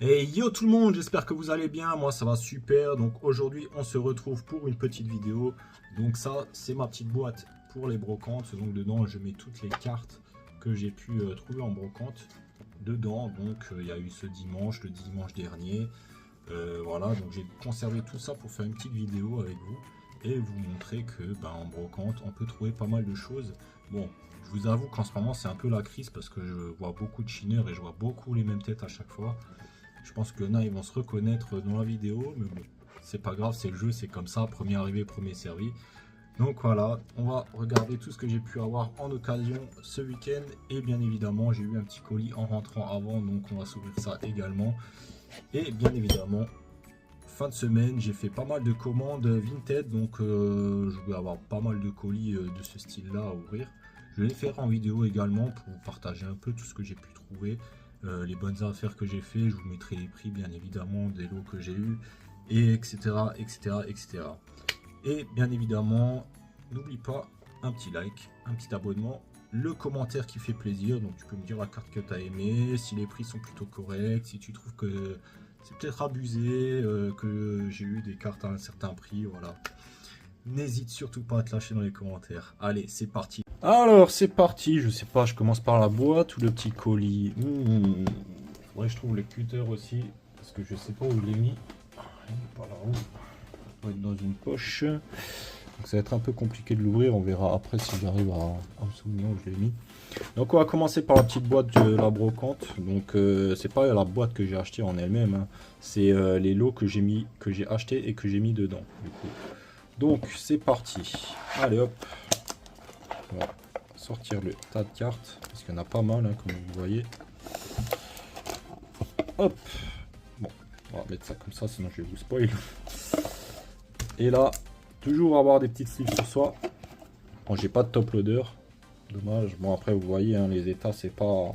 Et yo tout le monde, j'espère que vous allez bien, moi ça va super. Donc aujourd'hui on se retrouve pour une petite vidéo. Donc ça c'est ma petite boîte pour les brocantes. Donc dedans je mets toutes les cartes que j'ai pu trouver en brocante. Dedans donc il y a eu ce dimanche, le dimanche dernier. Voilà, donc j'ai conservé tout ça pour faire une petite vidéo avec vous. Et vous montrer que en brocante on peut trouver pas mal de choses. Bon, je vous avoue qu'en ce moment c'est un peu la crise parce que je vois beaucoup de chineurs et je vois beaucoup les mêmes têtes à chaque fois. Je pense que là, ils vont se reconnaître dans la vidéo, mais bon, c'est pas grave, c'est le jeu, c'est comme ça, premier arrivé, premier servi. Donc voilà, on va regarder tout ce que j'ai pu avoir en occasion ce week-end. Et bien évidemment, j'ai eu un petit colis en rentrant avant, donc on va s'ouvrir ça également. Et bien évidemment, fin de semaine, j'ai fait pas mal de commandes Vinted, donc je vais avoir pas mal de colis de ce style-là à ouvrir. Je vais les faire en vidéo également pour vous partager un peu tout ce que j'ai pu trouver, les bonnes affaires que j'ai fait. Je vous mettrai les prix bien évidemment des lots que j'ai eu, et etc., etc., etc. Et bien évidemment, n'oublie pas un petit like, un petit abonnement, le commentaire qui fait plaisir. Donc tu peux me dire la carte que tu as aimé, si les prix sont plutôt corrects, si tu trouves que c'est peut-être abusé, que j'ai eu des cartes à un certain prix, voilà. N'hésite surtout pas à te lâcher dans les commentaires. Allez, c'est parti. Alors, c'est parti. Je sais pas, je commence par la boîte ou le petit colis. Faudrait que je trouve le cutter aussi, parce que je sais pas où je l'ai mis. Il est pas là-haut. Il doit être dans une poche. Donc ça va être un peu compliqué de l'ouvrir. On verra après si j'arrive à me souvenir où je l'ai mis. Donc on va commencer par la petite boîte de la brocante. Donc c'est pas la boîte que j'ai acheté en elle-même, hein. C'est les lots que j'ai acheté et que j'ai mis dedans. Du coup. Donc c'est parti. Allez hop. On va sortir le tas de cartes parce qu'il y en a pas mal, hein, comme vous voyez. Hop. Bon, on va mettre ça comme ça, sinon je vais vous spoil. Et là, toujours avoir des petites sleeves sur soi. Bon, j'ai pas de top loader. Dommage. Bon après vous voyez, hein, les états c'est pas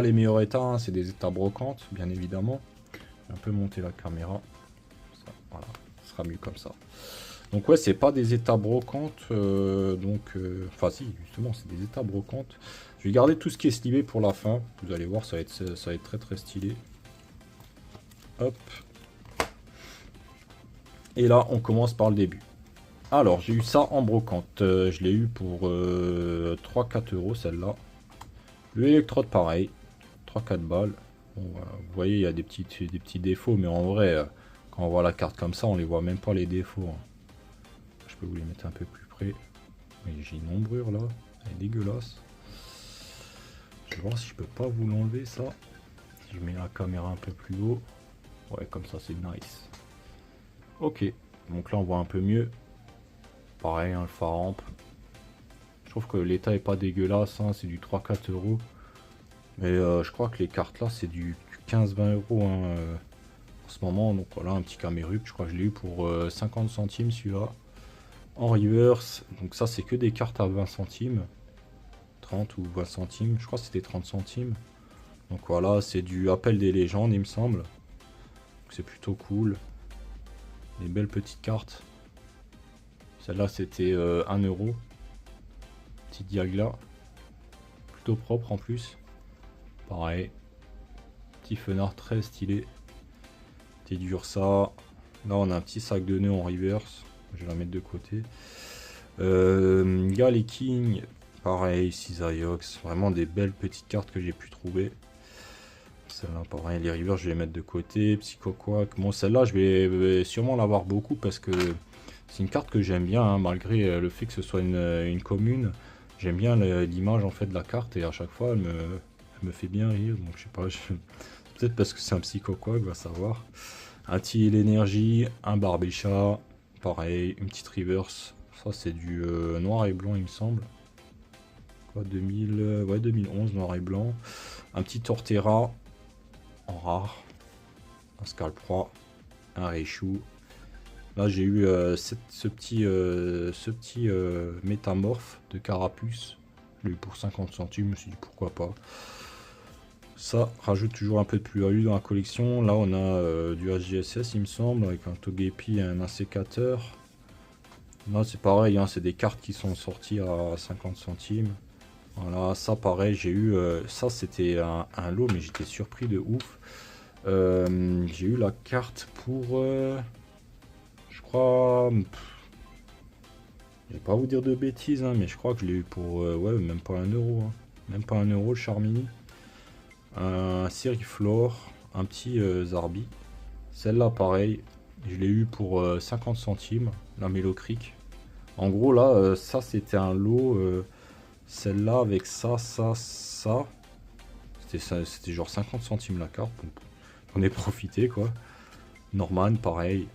les meilleurs états, hein, c'est des états brocantes bien évidemment. Je vais un peu monter la caméra. Ça, voilà, ce sera mieux comme ça. Donc ouais, c'est pas des états brocantes, enfin si justement c'est des états brocantes. Je vais garder tout ce qui est slivé pour la fin. Vous allez voir, ça va être très très stylé. Hop. Et là on commence par le début. Alors, j'ai eu ça en brocante. Je l'ai eu pour 3-4 euros celle-là. Le électrode, pareil. 3-4 balles. Bon, vous voyez, il y a des petits défauts, mais en vrai, quand on voit la carte comme ça, on les voit même pas les défauts, hein. Je peux vous les mettre un peu plus près. Mais j'ai une ombrure là. Elle est dégueulasse. Je vais voir si je peux pas vous l'enlever ça. Si je mets la caméra un peu plus haut. Ouais, comme ça, c'est nice. Ok. Donc là, on voit un peu mieux. Pareil, hein, le phare rampe. Je trouve que l'état est pas dégueulasse, hein, c'est du 3-4 euros. Mais je crois que les cartes là c'est du 15-20 euros, hein, en ce moment. Donc voilà, un petit Camerup, je crois que je l'ai eu pour 50 centimes celui-là. En reverse, donc ça c'est que des cartes à 20 centimes. 30 ou 20 centimes, je crois que c'était 30 centimes. Donc voilà, c'est du appel des légendes il me semble. C'est plutôt cool. Des belles petites cartes. Celle-là c'était 1 euro. Petite diagla. Plutôt propre en plus. Pareil. Petit fenard très stylé. Petit dur ça. Là on a un petit sac de nœuds en reverse. Je vais la mettre de côté. Gal et King. Pareil, Cisaiox. Vraiment des belles petites cartes que j'ai pu trouver. Celle-là pareil, les reverse je vais les mettre de côté. Psychoquack. Bon celle-là je vais sûrement l'avoir beaucoup parce que c'est une carte que j'aime bien, hein, malgré le fait que ce soit une commune. J'aime bien l'image en fait de la carte et à chaque fois elle me fait bien rire. Donc je sais pas, peut-être parce que c'est un psychoquack, va savoir. Un petit l'énergie, un Barbéchat, pareil, une petite reverse. Ça c'est du noir et blanc il me semble. Quoi, 2000, ouais 2011 noir et blanc. Un petit Torterra en rare. Un Scalproie, un Raichu. Là j'ai eu ce petit métamorphe de Carapuce. Je l'ai eu pour 50 centimes, je me suis dit pourquoi pas. Ça rajoute toujours un peu de plus-value dans la collection. Là on a du HGSS il me semble, avec un Togepi et un insécateur. Là c'est pareil, hein, c'est des cartes qui sont sorties à 50 centimes. Voilà, ça pareil, j'ai eu... ça c'était un lot, mais j'étais surpris de ouf. J'ai eu la carte pour, je crois, je vais pas vous dire de bêtises, hein, mais je crois que je l'ai eu pour, ouais, même pas 1 euro, hein. Même pas 1 euro le Charmini. Un Sériflore, un petit Zarbi. Celle-là, pareil, je l'ai eu pour 50 centimes, la Mellow Creek. En gros, là, ça c'était un lot. Celle-là avec ça. C'était genre 50 centimes la carte. Donc j'en ai profité quoi. Norman, pareil.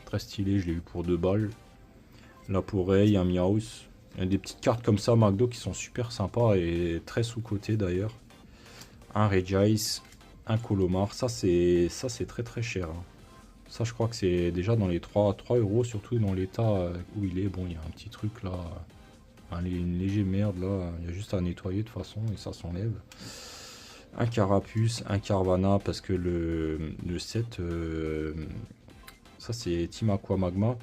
Très stylé, je l'ai eu pour 2 balles. Là pour Ray, un Meowth. Il y a des petites cartes comme ça, McDo, qui sont super sympas et très sous-cotées d'ailleurs. Un Regice, un Colomar. Ça c'est très très cher, hein. Ça, je crois que c'est déjà dans les 3 euros, surtout dans l'état où il est. Bon, il y a un petit truc là, une léger merde là. Il y a juste à nettoyer de toute façon et ça s'enlève. Un Carapuce, un Carvana, parce que le set, ça c'est Team Aqua Magma.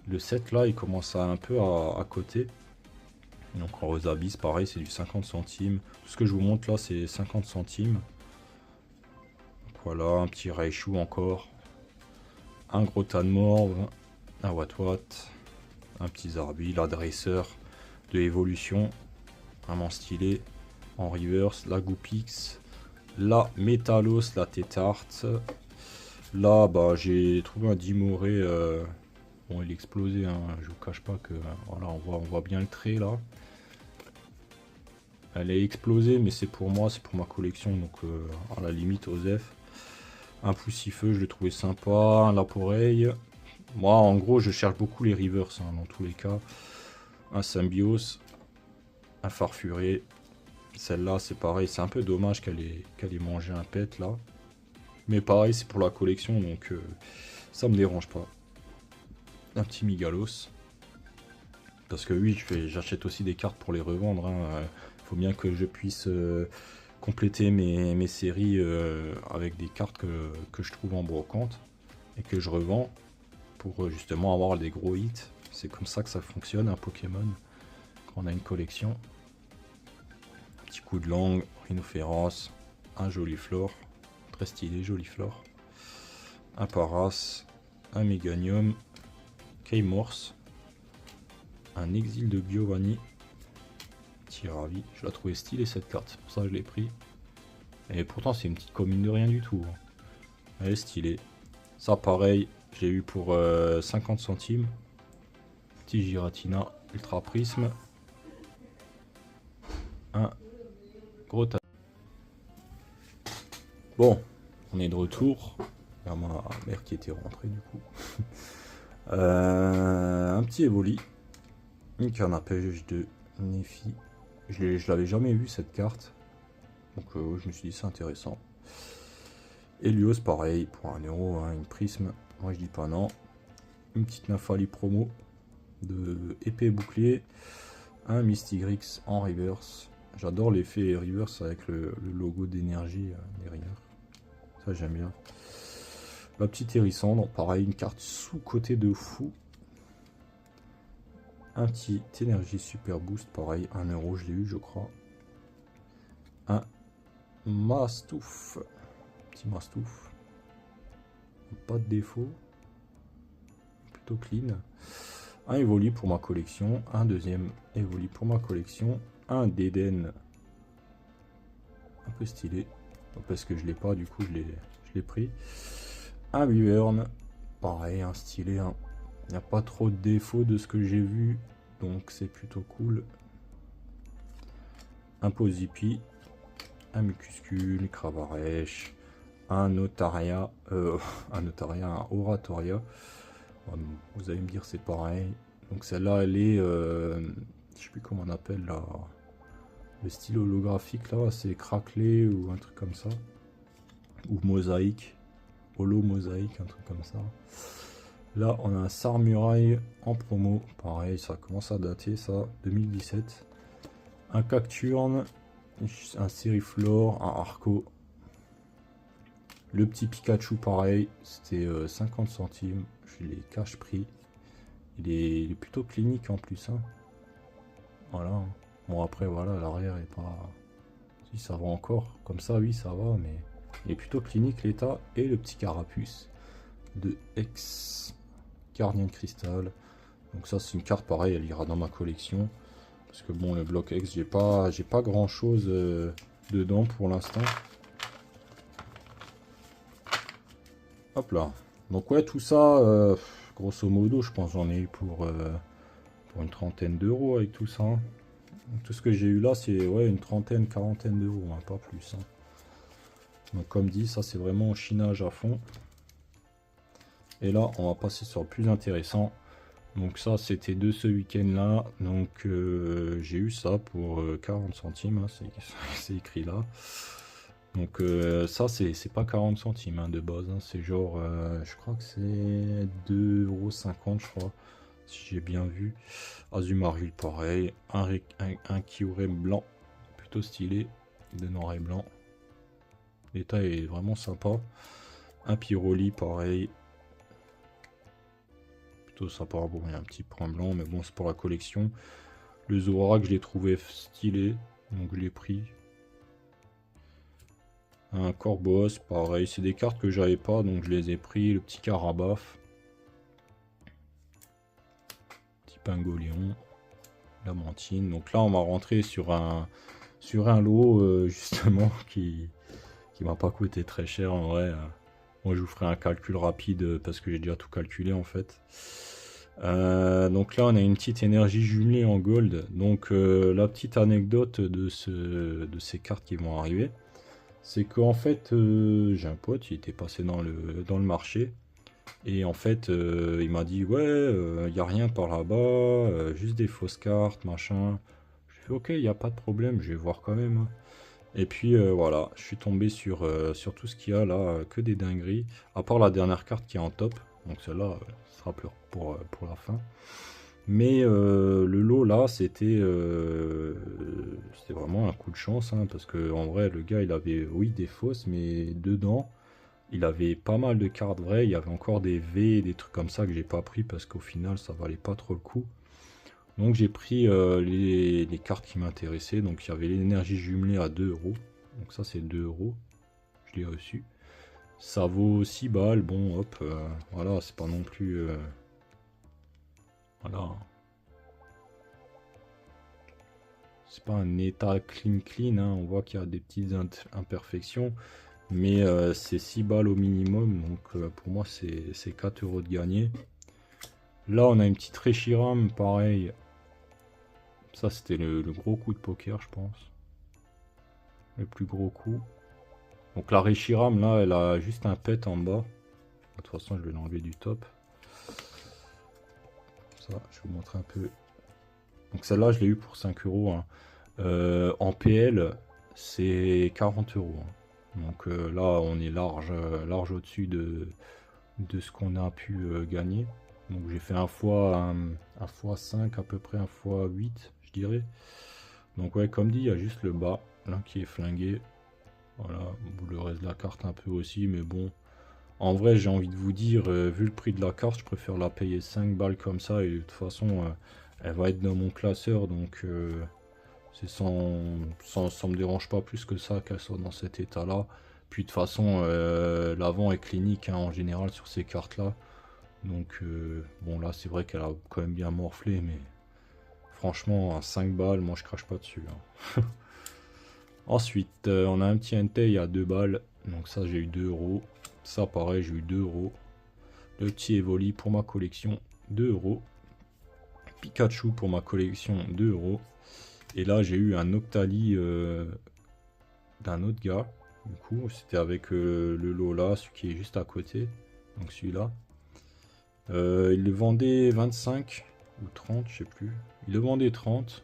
Le set là, il commence un peu à côté. Donc en Rose Abyss, pareil, c'est du 50 centimes. Tout ce que je vous montre là, c'est 50 centimes. Donc voilà, un petit Raichu encore. Un gros Tanmorve, un Watwat, un petit Zarbi, la Dresseur de évolution, vraiment stylé. En reverse, la Goopix, la Metalos, la Tétarte. Là, bah, j'ai trouvé un Dimoré. Bon, il est explosé, hein, je vous cache pas que. Voilà, on voit bien le trait là. Elle est explosée, mais c'est pour moi, c'est pour ma collection, donc à la limite, Osef. Un Poussifeu, je l'ai trouvé sympa. Un Laporeille. Moi, en gros, je cherche beaucoup les reverse, hein, dans tous les cas. Un Symbios. Un Farfuré. Celle-là, c'est pareil. C'est un peu dommage qu'elle ait mangé un pet, là. Mais pareil, c'est pour la collection, donc ça me dérange pas. Un petit Migalos. Parce que oui, j'achète aussi des cartes pour les revendre, hein. Faut bien que je puisse compléter mes séries avec des cartes que je trouve en brocante et que je revends pour justement avoir des gros hits. C'est comme ça que ça fonctionne un Pokémon quand on a une collection. Un petit coup de langue, Rhinophéros, un Joliflore, très stylé Joliflore, un Paras, un Meganium, Keymorse, un Exil de Giovanni. Ravi, je la trouvais stylée cette carte, c'est pour ça que je l'ai pris. Et pourtant c'est une petite commune de rien du tout, hein. Elle est stylée. Ça pareil, j'ai eu pour 50 centimes. Petit Giratina Ultra Prisme. Un gros tas. Bon, on est de retour. Il y a ma mère qui était rentrée du coup. Un petit Evoli. Une canne à pêche de Nefi. Je l'avais jamais vu cette carte. Donc je me suis dit c'est intéressant. Helios pareil pour 1 euro, hein, une prisme. Moi je dis pas non. Une petite Nafali promo de épée bouclier. Un Mystigrix en reverse. J'adore l'effet reverse avec le logo d'énergie derrière. Ça j'aime bien. La petite Hérissandre, pareil, une carte sous-côté de fou. Un petit énergie super boost, pareil, 1 euro, je l'ai eu, je crois. Un Mastouf. Petit Mastouf. Pas de défaut. Plutôt clean. Un Evoli pour ma collection. Un deuxième Evoli pour ma collection. Un Déden. Un peu stylé. Parce que je l'ai pas, du coup, je l'ai pris. Un Wyvern. Pareil, un stylé. Hein. Il n'y a pas trop de défauts de ce que j'ai vu. Donc c'est plutôt cool. Un Pozipi, un Mucuscule, Cravarèche, un Notaria, un Oratoria. Vous allez me dire c'est pareil. Donc celle-là elle est, je sais plus comment on appelle là, le style holographique là, c'est craquelé ou un truc comme ça. Ou mosaïque, holo mosaïque, un truc comme ça. Là, on a un Sarmuraille en promo. Pareil, ça commence à dater, ça. 2017. Un Cacturne. Un Sériflore. Un Arco. Le petit Pikachu, pareil. C'était 50 centimes. Je l'ai cash prix. Il est plutôt clinique en plus, hein. Voilà. Bon, après, voilà, l'arrière est pas... Si, ça va encore. Comme ça, oui, ça va, mais Il est plutôt clinique l'état. Et le petit carapuce de X, gardien de cristal. Donc ça c'est une carte pareil, elle ira dans ma collection. Parce que bon, le bloc X, j'ai pas grand chose dedans pour l'instant. Hop là. Donc ouais, tout ça, grosso modo, je pense j'en ai eu pour une trentaine d'euros avec tout ça. Hein. Tout ce que j'ai eu là, c'est ouais, une trentaine, quarantaine d'euros, hein, pas plus. Hein. Donc comme dit, ça c'est vraiment chinage à fond. Et là, on va passer sur le plus intéressant. Donc ça, c'était de ce week-end là. Donc j'ai eu ça pour 40 centimes, hein, c'est écrit là. Donc ça, c'est pas 40 centimes hein, de base. Hein, c'est genre, je crois que c'est 2,50 € je crois. Si j'ai bien vu. Azumarill pareil. Un Kyurem blanc. Plutôt stylé. De noir et blanc. L'état est vraiment sympa. Un Pyroli pareil. Plutôt sympa. Bon, il y a un petit point blanc. Mais bon, c'est pour la collection. Le Zorak, je l'ai trouvé stylé. Donc je l'ai pris. Un Corboss, pareil. C'est des cartes que j'avais pas. Donc je les ai pris. Le petit Carabaf. Pingoléon, la mantine. Donc là on va rentrer sur un lot justement qui m'a pas coûté très cher en vrai. Moi je vous ferai un calcul rapide parce que j'ai déjà tout calculé en fait. Donc là on a une petite énergie jumelée en gold. Donc la petite anecdote de ces cartes qui vont arriver, c'est qu'en fait j'ai un pote, il était passé dans le marché. Et en fait, il m'a dit ouais, il n'y a rien par là-bas, juste des fausses cartes, machin. Je fais ok, il n'y a pas de problème, je vais voir quand même. Hein. Et puis voilà, je suis tombé sur tout ce qu'il y a là, que des dingueries. À part la dernière carte qui est en top, donc celle-là sera pour la fin. Mais le lot là, c'était vraiment un coup de chance, hein, parce que en vrai, le gars il avait oui des fausses, mais dedans. Il avait pas mal de cartes vraies, il y avait encore des V et des trucs comme ça que j'ai pas pris parce qu'au final ça valait pas trop le coup. Donc j'ai pris les cartes qui m'intéressaient. Donc il y avait l'énergie jumelée à 2 €. Donc ça c'est 2 €. Je l'ai reçu. Ça vaut 6 balles. Bon hop, voilà, c'est pas non plus... voilà. C'est pas un état clean, hein. On voit qu'il y a des petites imperfections. Mais c'est 6 balles au minimum, donc pour moi c'est 4 € de gagné. Là on a une petite Reshiram, pareil. Ça c'était le gros coup de poker je pense. Le plus gros coup. Donc la Reshiram là elle a juste un pet en bas. De toute façon je vais l'enlever du top. Ça je vais vous montrer un peu. Donc celle-là je l'ai eu pour 5 €. Hein. En PL c'est 40 €. Hein. Donc là on est large au-dessus de ce qu'on a pu gagner. Donc j'ai fait un fois 5 à peu près, un fois 8 je dirais. Donc ouais comme dit il y a juste le bas là qui est flingué. Voilà, le reste de la carte un peu aussi, mais bon. En vrai j'ai envie de vous dire, vu le prix de la carte, je préfère la payer 5 balles comme ça et de toute façon elle va être dans mon classeur donc c'est ça me dérange pas plus que ça qu'elle soit dans cet état là. Puis de toute façon l'avant est clinique hein, en général sur ces cartes là. Donc bon là c'est vrai qu'elle a quand même bien morflé mais franchement à 5 balles moi je crache pas dessus. Hein. Ensuite on a un petit Entei à 2 balles. Donc ça j'ai eu 2 €. Ça pareil j'ai eu 2 €. Le petit Evoli pour ma collection 2 €. Pikachu pour ma collection 2 €. Et là j'ai eu un Octali d'un autre gars. Du coup c'était avec le lot là, celui qui est juste à côté. Donc celui-là. Il le vendait 25 ou 30, je sais plus. Il le vendait 30.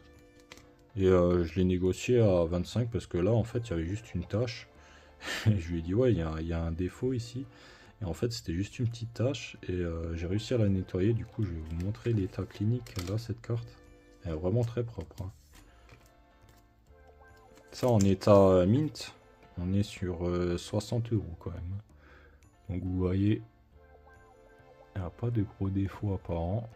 Et je l'ai négocié à 25 parce que là en fait il y avait juste une tâche. Et je lui ai dit ouais il y a un défaut ici. Et en fait c'était juste une petite tâche. Et j'ai réussi à la nettoyer. Du coup je vais vous montrer l'état clinique là cette carte. Elle est vraiment très propre. Hein. Ça en état mint. On est sur 60 € quand même. Donc vous voyez. Il n'y a pas de gros défauts apparents.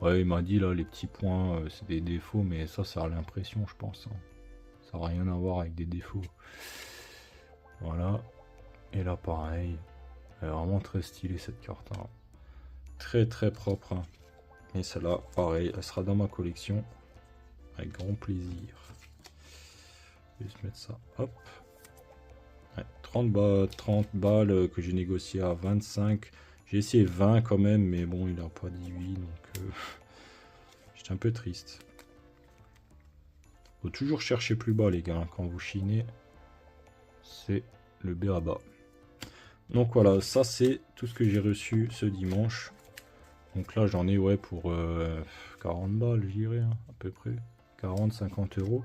Ouais, il m'a dit là, les petits points, c'est des défauts, mais ça a l'impression, je pense. Hein. Ça n'a rien à voir avec des défauts. Voilà. Et là pareil. Elle est vraiment très stylée cette carte. Hein. Très très propre. Hein. Et celle-là, pareil, elle sera dans ma collection. Avec grand plaisir. Je vais juste mettre ça. Hop. Ouais, 30 balles que j'ai négocié à 25. J'ai essayé 20 quand même, mais bon, il n'a pas dit oui, donc j'étais un peu triste. Faut toujours chercher plus bas, les gars, hein. Quand vous chinez, c'est le B à bas. Donc voilà, ça c'est tout ce que j'ai reçu ce dimanche. Donc là, j'en ai ouais pour 40 balles, je dirais, hein, à peu près. 40-50 euros.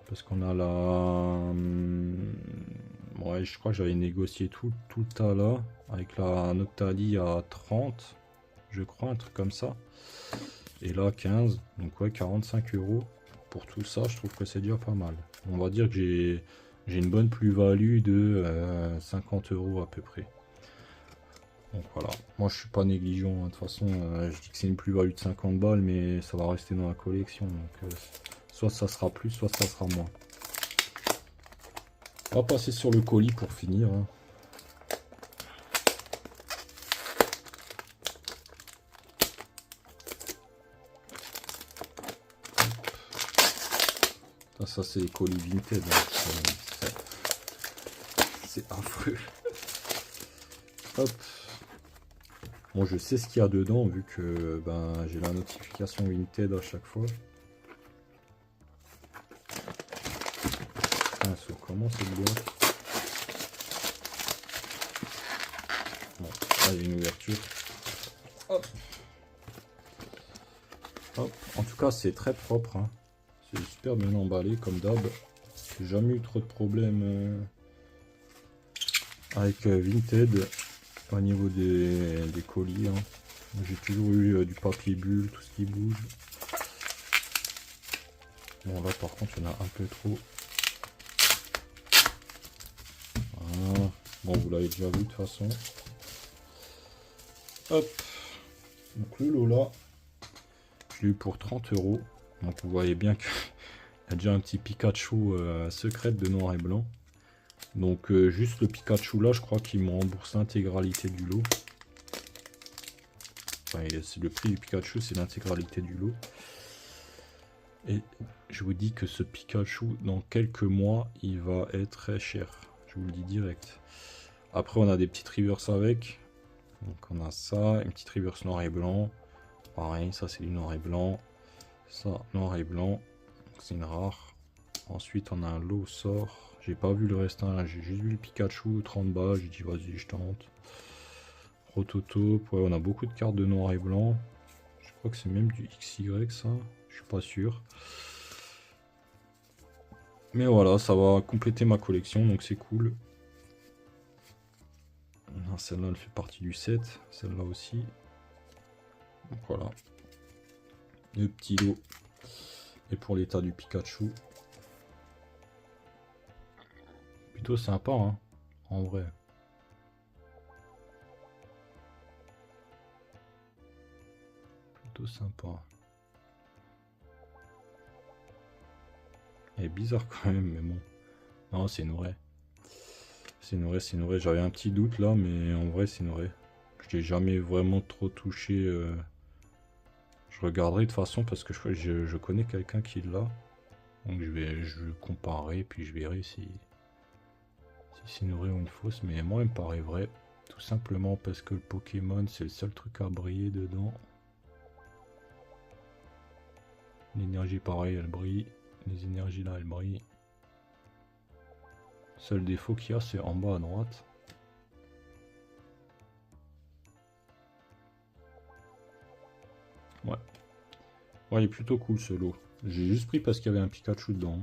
Parce qu'on a la... ouais, je crois que j'avais négocié tout le tas là. Avec la Noctali à 30, je crois, un truc comme ça. Et là, 15. Donc ouais, 45 euros. Pour tout ça, je trouve que c'est déjà pas mal. On va dire que j'ai une bonne plus-value de 50 euros à peu près. Donc voilà. Moi, je suis pas négligent. Hein. De toute façon, je dis que c'est une plus-value de 50 balles, mais ça va rester dans la collection. Donc soit ça sera plus, soit ça sera moins. On va passer sur le colis pour finir. Hein. Ça c'est les colis Vinted. Hein. C'est affreux. Hop. Bon, je sais ce qu'il y a dedans vu que ben, j'ai la notification Vinted à chaque fois. Comment cette boîte? Bon, là il y a une ouverture. Hop. Hop. En tout cas, c'est très propre. Hein. C'est super bien emballé comme d'hab. J'ai jamais eu trop de problèmes avec Vinted au niveau des colis. Hein. J'ai toujours eu du papier bulle, tout ce qui bouge. Bon là par contre il y en a un peu trop. Voilà. Bon vous l'avez déjà vu de toute façon. Hop. Donc le lot là, je l'ai eu pour 30 euros. Donc vous voyez bien qu'il y a déjà un petit Pikachu secret de noir et blanc. Donc juste le Pikachu là, je crois qu'ils m'ont remboursé l'intégralité du lot. Enfin, c'est le prix du Pikachu, c'est l'intégralité du lot. Et je vous dis que ce Pikachu, dans quelques mois, il va être très cher. Je vous le dis direct. Après, on a des petites reverse avec. Donc on a ça, une petite reverse noir et blanc. Pareil, ça c'est du noir et blanc. Ça, noir et blanc. C'est une rare. Ensuite, on a un lot sort. J'ai pas vu le reste, hein. J'ai juste vu le Pikachu, 30 balles. J'ai dit, vas-y, je tente. Prototype. Ouais, on a beaucoup de cartes de noir et blanc. Je crois que c'est même du XY, ça. Je suis pas sûr. Mais voilà, ça va compléter ma collection, donc c'est cool. Celle-là, elle fait partie du set. Celle-là aussi. Donc voilà. Le petit lot. Et pour l'état du Pikachu. Plutôt sympa, hein, en vrai. Plutôt sympa. Elle est bizarre quand même, mais bon. Non, c'est une vraie. C'est une vraie, c'est une vraie. J'avais un petit doute là, mais en vrai, c'est une vraie. Je l'ai jamais vraiment trop touché. Je regarderai de toute façon parce que je connais quelqu'un qui l'a. Donc je vais comparer, puis je verrai si c'est une vraie ou une fausse. Mais moi, elle me paraît vraie. Tout simplement parce que le Pokémon, c'est le seul truc à briller dedans. L'énergie, pareil, elle brille. Les énergies là, elles brillent. Seul défaut qu'il y a, c'est en bas à droite. Ouais. Ouais, il est plutôt cool ce lot. J'ai juste pris parce qu'il y avait un Pikachu dedans.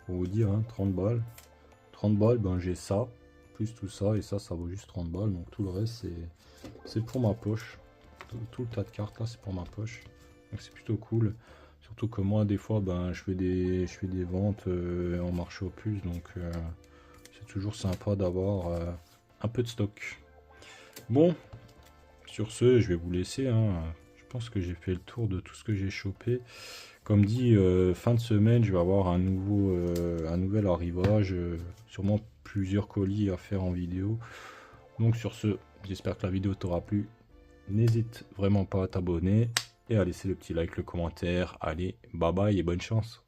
Pour vous dire, hein, 30 balles. 30 balles, ben j'ai ça. Plus tout ça, et ça vaut juste 30 balles. Donc tout le reste, c'est pour ma poche. Tout le tas de cartes là, c'est pour ma poche. Donc c'est plutôt cool. Surtout que moi, des fois, ben, je fais des ventes en marché aux puces. Donc c'est toujours sympa d'avoir un peu de stock. Bon, sur ce, je vais vous laisser. Hein. Je pense que j'ai fait le tour de tout ce que j'ai chopé. Comme dit, fin de semaine, je vais avoir un nouvel arrivage, sûrement plusieurs colis à faire en vidéo. Donc sur ce, j'espère que la vidéo t'aura plu. N'hésite vraiment pas à t'abonner et à laisser le petit like, le commentaire. Allez, bye bye et bonne chance.